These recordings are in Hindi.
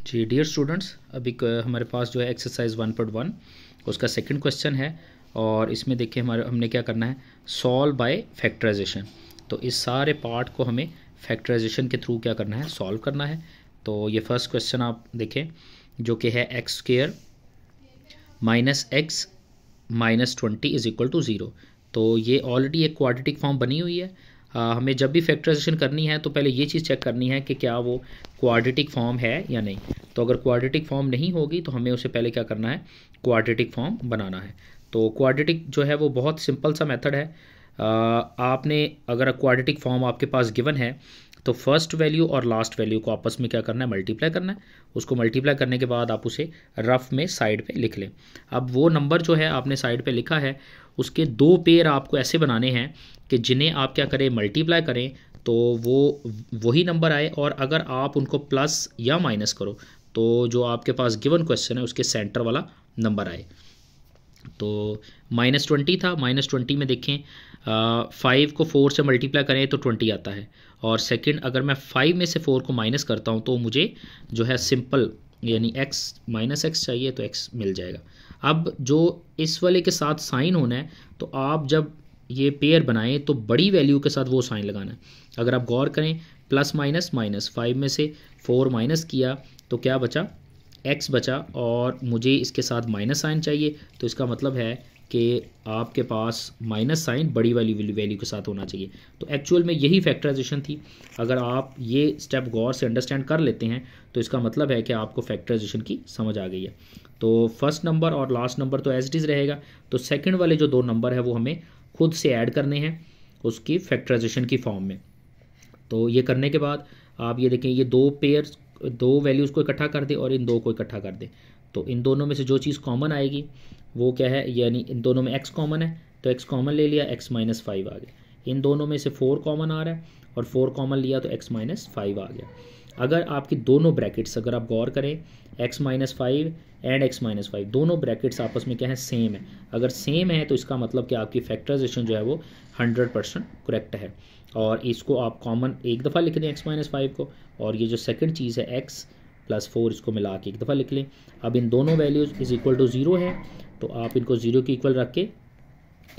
जी डियर स्टूडेंट्स, अभी हमारे पास जो है एक्सरसाइज 1.1 उसका सेकंड क्वेश्चन है और इसमें देखिए हमने क्या करना है, सॉल्व बाय फैक्टराइजेशन। तो इस सारे पार्ट को हमें फैक्टराइजेशन के थ्रू क्या करना है, सॉल्व करना है। तो ये फर्स्ट क्वेश्चन आप देखें जो कि है x square minus x minus 20 is equal to 0। तो ये ऑलरेडी एक क्वाड्रेटिक फॉर्म बनी हुई है। हमें जब भी फैक्टराइजेशन करनी है तो पहले ये चीज़ चेक करनी है कि क्या वो क्वाड्रेटिक फॉर्म है या नहीं। तो अगर क्वाड्रेटिक फॉर्म नहीं होगी तो हमें उसे पहले क्या करना है, क्वाड्रेटिक फॉर्म बनाना है। तो क्वाड्रेटिक जो है वो बहुत सिंपल सा मेथड है। आपने अगर क्वाड्रेटिक फॉर्म आपके पास गिवन है तो फर्स्ट वैल्यू और लास्ट वैल्यू को आपस में क्या करना है, मल्टीप्लाई करना है। उसको मल्टीप्लाई करने के बाद आप उसे रफ में साइड पे लिख लें। अब वो नंबर जो है आपने साइड पे लिखा है उसके दो पेयर आपको ऐसे बनाने हैं कि जिन्हें आप क्या करें, मल्टीप्लाई करें तो वो वही नंबर आए, और अगर आप उनको प्लस या माइनस करो तो जो आपके पास गिवन क्वेश्चन है उसके सेंटर वाला नंबर आए। तो -20 था, -20 में देखें 5 को 4 से मल्टीप्लाई करें तो 20 आता है, और सेकंड अगर मैं 5 में से 4 को माइनस करता हूं तो मुझे जो है सिंपल यानी x माइनस एक्स चाहिए तो x मिल जाएगा। अब जो इस वाले के साथ साइन होना है तो आप जब ये पेयर बनाएं तो बड़ी वैल्यू के साथ वो साइन लगाना है। अगर आप गौर करें प्लस माइनस माइनस 5 में से 4 माइनस किया तो क्या बचा, x बचा, और मुझे इसके साथ माइनस साइन चाहिए। तो इसका मतलब है कि आपके पास माइनस साइन बड़ी वाली वैल्यू के साथ होना चाहिए। तो एक्चुअल में यही फैक्टराइजेशन थी। अगर आप ये स्टेप गौर से अंडरस्टैंड कर लेते हैं तो इसका मतलब है कि आपको फैक्टराइजेशन की समझ आ गई है। तो फर्स्ट नंबर और लास्ट नंबर तो एज इट इज़ रहेगा। तो सेकंड वाले जो दो नंबर है वो हमें खुद से ऐड करने हैं उसकी फैक्टराइजेशन की फॉर्म में। तो ये करने के बाद आप ये देखें, ये दो वैल्यूज़ को इकट्ठा कर दें और इन दो को इकट्ठा कर दें। तो इन दोनों में से जो चीज़ कॉमन आएगी वो क्या है, यानी इन दोनों में x कॉमन है तो x कॉमन ले लिया, x माइनस 5 आ गया। इन दोनों में से 4 कॉमन आ रहा है और 4 कॉमन लिया तो x माइनस 5 आ गया। अगर आपकी दोनों ब्रैकेट्स अगर आप गौर करें x minus 5 and x minus 5 दोनों ब्रैकेट्स आपस में क्या है, सेम है। अगर सेम है तो इसका मतलब कि आपकी फैक्टराइजेशन जो है वो 100% करेक्ट है। और इसको आप कॉमन एक दफ़ा लिख दें x माइनस 5 को, और ये जो सेकंड चीज़ है x प्लस 4 इसको मिला के एक दफ़ा लिख लें। अब इन दोनों वैल्यूज़ इज इक्वल टू 0 है तो आप इनको 0 के इक्वल रख के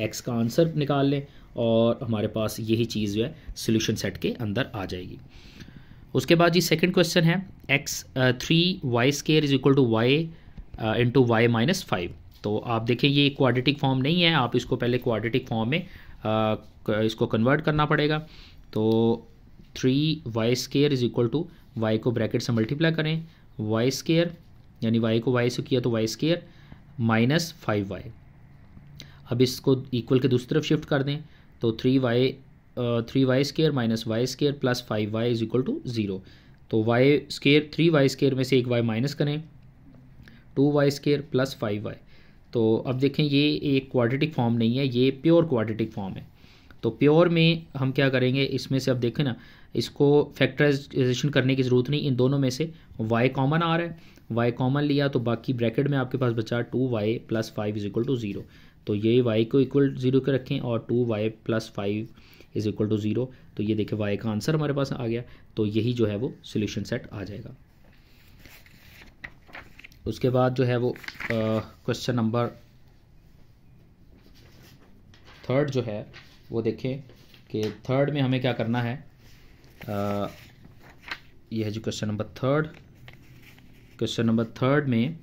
x का आंसर निकाल लें और हमारे पास यही चीज़ जो है सोल्यूशन सेट के अंदर आ जाएगी। उसके बाद जी सेकंड क्वेश्चन है x 3y square is equal to y into y minus 5। तो आप देखें ये क्वाड्रेटिक फॉर्म नहीं है, आप इसको पहले क्वाड्रेटिक फॉर्म में इसको कन्वर्ट करना पड़ेगा। तो 3y square is equal to y को ब्रैकेट से मल्टीप्लाई करें, y स्क्वायर यानी y को y से किया तो y स्क्वायर माइनस 5y। अब इसको इक्वल के दूसरी तरफ शिफ्ट कर दें तो 3y square minus y square plus 5y is equal to 0। तो y स्क्वायर 3y स्क्वायर में से एक y माइनस करें, 2y स्क्वायर प्लस 5y। तो अब देखें ये एक क्वाड्रेटिक फॉर्म नहीं है, ये प्योर क्वाड्रेटिक फॉर्म है। तो प्योर में हम क्या करेंगे, इसमें से अब देखें ना, इसको फैक्टराइजेशन करने की ज़रूरत नहीं। इन दोनों में से y कॉमन आ रहा है, y कॉमन लिया तो बाकी ब्रैकेट में आपके पास बचा 2y plus 5 is equal to 0। तो ये y को इक्वल 0 के रखें और 2y plus 5 is equal to 0। तो ये देखें y का आंसर हमारे पास आ गया। तो यही जो है वो सोल्यूशन सेट आ जाएगा। उसके बाद जो है वो क्वेश्चन नंबर थर्ड जो है वो देखें कि थर्ड में हमें क्या करना है। यह है जो question number third. Question number third में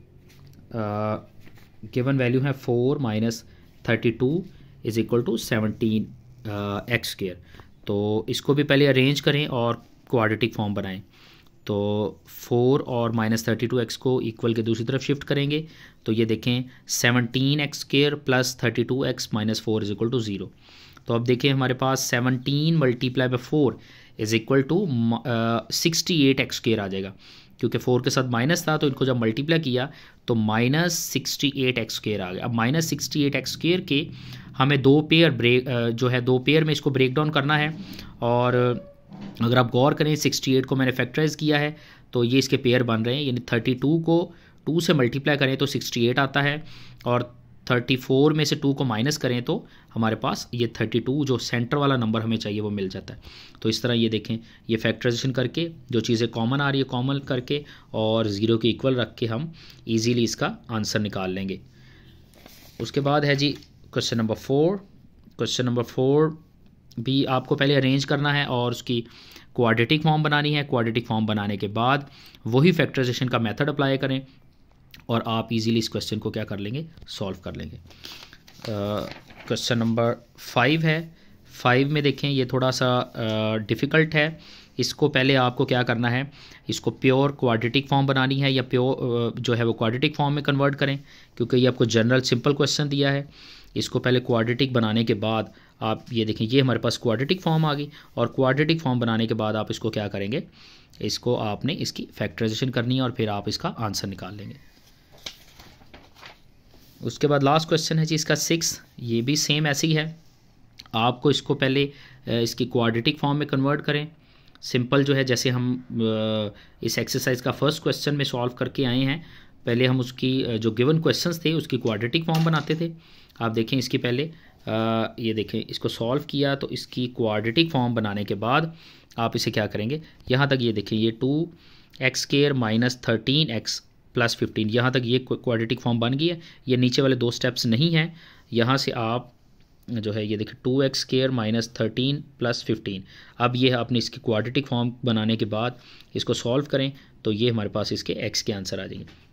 गिवन वैल्यू है 4 minus 32 is equal to 17 x square. तो इसको भी पहले अरेंज करें और क्वाड्रेटिक फॉर्म बनाएं। तो 4 और माइनस 32x को इक्वल के दूसरी तरफ शिफ्ट करेंगे तो ये देखें 17x square plus 32x minus 4 is equal to 0। तो अब देखें हमारे पास 17 multiply by 4 is equal to 68x square आ जाएगा, क्योंकि 4 के साथ माइनस था तो इनको जब मल्टीप्लाई किया तो माइनस 68x स्क्वायर आ गया। अब माइनस 68x स्क्वायर के हमें दो पेयर में इसको ब्रेक डाउन करना है। और अगर आप गौर करें 68 को मैंने फैक्टराइज किया है तो ये इसके पेयर बन रहे हैं, यानी 32 को 2 से मल्टीप्लाई करें तो 68 आता है और 34 में से 2 को माइनस करें तो हमारे पास ये 32 जो सेंटर वाला नंबर हमें चाहिए वो मिल जाता है। तो इस तरह ये देखें, ये फैक्टराइजेशन करके जो चीज़ें कॉमन आ रही है कॉमन करके और ज़ीरो के इक्वल रख के हम इजीली इसका आंसर निकाल लेंगे। उसके बाद है जी क्वेश्चन नंबर 4। क्वेश्चन नंबर 4 भी आपको पहले अरेंज करना है और उसकी क्वाड्रेटिक फॉर्म बनानी है। क्वाड्रेटिक फॉर्म बनाने के बाद वही फैक्टराइजेशन का मेथड अप्लाई करें और आप इजीली इस क्वेश्चन को क्या कर लेंगे, सॉल्व कर लेंगे। क्वेश्चन नंबर 5 है। 5 में देखें ये थोड़ा सा डिफ़िकल्ट है। इसको पहले आपको क्या करना है, इसको प्योर क्वाड्रेटिक फॉर्म बनानी है या प्योर जो है वो क्वाड्रेटिक फॉर्म में कन्वर्ट करें, क्योंकि ये आपको जनरल सिंपल क्वेश्चन दिया है। इसको पहले क्वाड्रेटिक बनाने के बाद आप ये देखें, ये हमारे पास क्वाड्रेटिक फॉर्म आ गई और क्वाड्रेटिक फॉर्म बनाने के बाद आप इसको क्या करेंगे, इसको आपने इसकी फैक्टराइजेशन करनी है और फिर आप इसका आंसर निकाल लेंगे। उसके बाद लास्ट क्वेश्चन है जी इसका 6। ये भी सेम ऐसे ही है। आपको इसको पहले इसकी क्वाड्रेटिक फॉर्म में कन्वर्ट करें। सिंपल जो है, जैसे हम इस एक्सरसाइज का फर्स्ट क्वेश्चन में सॉल्व करके आए हैं, पहले हम उसकी जो गिवन क्वेश्चंस थे उसकी क्वाड्रेटिक फॉर्म बनाते थे। आप देखें इसकी पहले ये देखें, इसको सॉल्व किया तो इसकी क्वाड्रेटिक फॉर्म बनाने के बाद आप इसे क्या करेंगे, यहाँ तक ये देखें, ये 2x² माइनस 13x प्लस 15, यहाँ तक ये क्वाड्रेटिक फॉर्म बन गई है। ये नीचे वाले 2 स्टेप्स नहीं हैं। यहाँ से आप जो है ये देखिए 2x² माइनस 13 प्लस 15, अब ये आपने इसकी क्वाड्रेटिक फॉर्म बनाने के बाद इसको सॉल्व करें तो ये हमारे पास इसके x के आंसर आ जाएंगे।